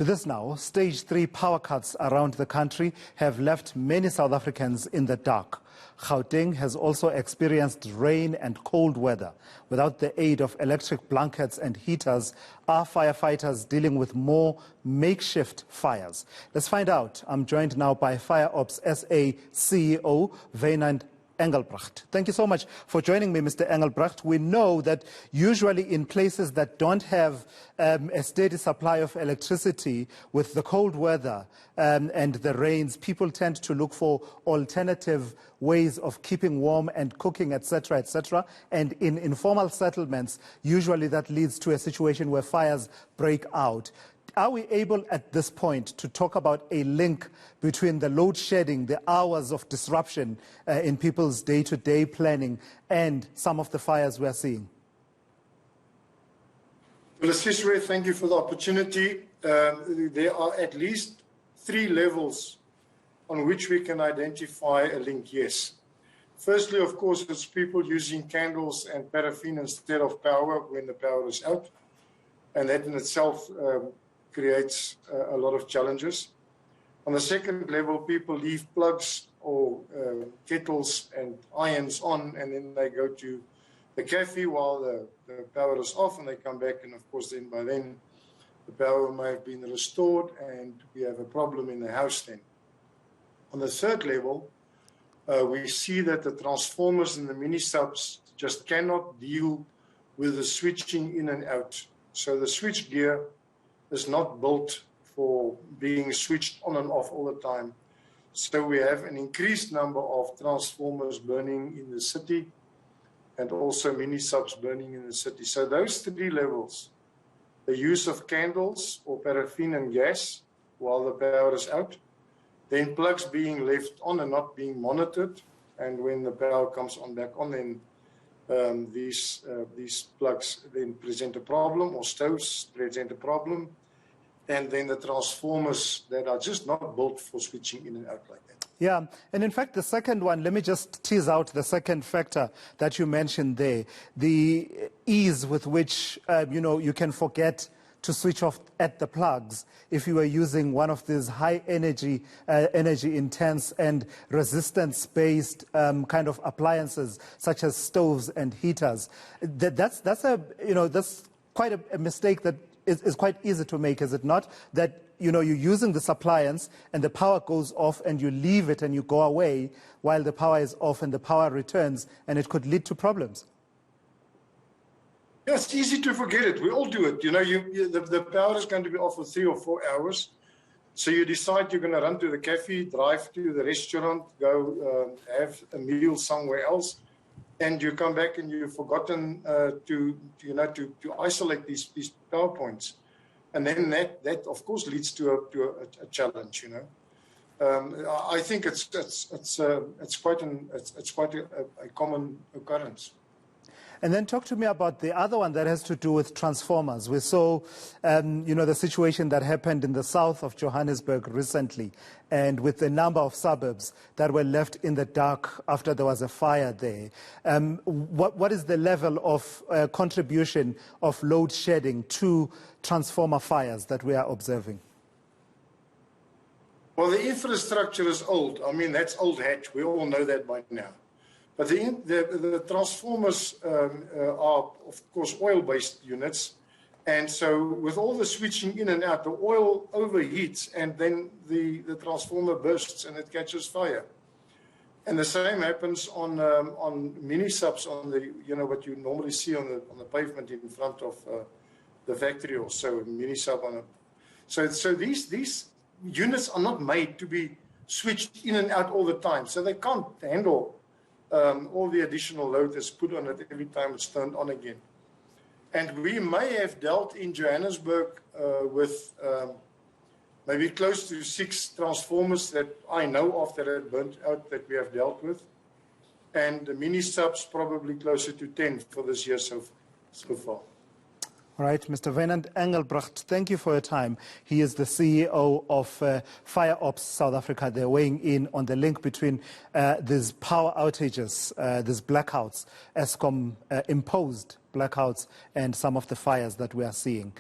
To this now, stage 3 power cuts around the country have left many South Africans in the dark. Gauteng has also experienced rain and cold weather. Without the aid of electric blankets and heaters, are firefighters dealing with more makeshift fires? Let's find out. I'm joined now by Fire Ops SA CEO Wynand. Engelbrecht. Thank you so much for joining me, Mr. Engelbrecht. We know that usually in places that don't have a steady supply of electricity with the cold weather and the rains, people tend to look for alternative ways of keeping warm and cooking, etc., etc. And in informal settlements, usually that leads to a situation where fires break out. Are we able at this point to talk about a link between the load shedding, the hours of disruption in people's day-to-day planning, and some of the fires we're seeing? Thulasizwe, thank you for the opportunity. There are at least 3 levels on which we can identify a link, yes. Firstly, of course, it's people using candles and paraffin instead of power when the power is out. And that in itself creates a lot of challenges. On the second level, people leave plugs or kettles and irons on, and then they go to the cafe while the power is off, and they come back, and of course then by then the power may have been restored and we have a problem in the house then. On the third level, we see that the transformers and the mini subs just cannot deal with the switching in and out. So the switch gear is not built for being switched on and off all the time. So we have an increased number of transformers burning in the city and also mini subs burning in the city. So those 3 levels, the use of candles or paraffin and gas while the power is out, then plugs being left on and not being monitored, and when the power comes on back on, then these plugs then present a problem, or stoves present a problem, and then the transformers that are just not built for switching in and out like that. Yeah, and in fact, the second one, let me just tease out the second factor that you mentioned there, the ease with which, you can forget to switch off at the plugs if you are using one of these high energy intense and resistance-based kind of appliances, such as stoves and heaters. That's quite a mistake that is quite easy to make, is it not? That you're using this appliance and the power goes off and you leave it and you go away while the power is off and the power returns, and it could lead to problems. Yeah, it's easy to forget it. We all do it. The power is going to be off for 3 or 4 hours. So you decide you're going to run to the cafe, drive to the restaurant, go have a meal somewhere else, and you come back and you've forgotten to isolate these power points, and then that of course leads to a challenge. I think it's quite a common occurrence. And then talk to me about the other one that has to do with transformers. We saw, the situation that happened in the south of Johannesburg recently, and with the number of suburbs that were left in the dark after there was a fire there. What is the level of contribution of load shedding to transformer fires that we are observing? Well, the infrastructure is old. I mean, that's old hat. We all know that by now. But the transformers are, of course, oil-based units. And so with all the switching in and out, the oil overheats and then the transformer bursts and it catches fire. And the same happens on mini subs, on the, what you normally see on the pavement in front of the factory, or so, mini sub on a. So these units are not made to be switched in and out all the time. So they can't handle all the additional load that's put on it every time it's turned on again. And we may have dealt in Johannesburg with maybe close to 6 transformers that I know of that had burnt out that we have dealt with. And the mini subs probably closer to 10 for this year so far. All right, Mr. Wynand Engelbrecht, thank you for your time. He is the CEO of Fire Ops South Africa. They're weighing in on the link between these power outages, these blackouts, ESCOM imposed blackouts, and some of the fires that we are seeing.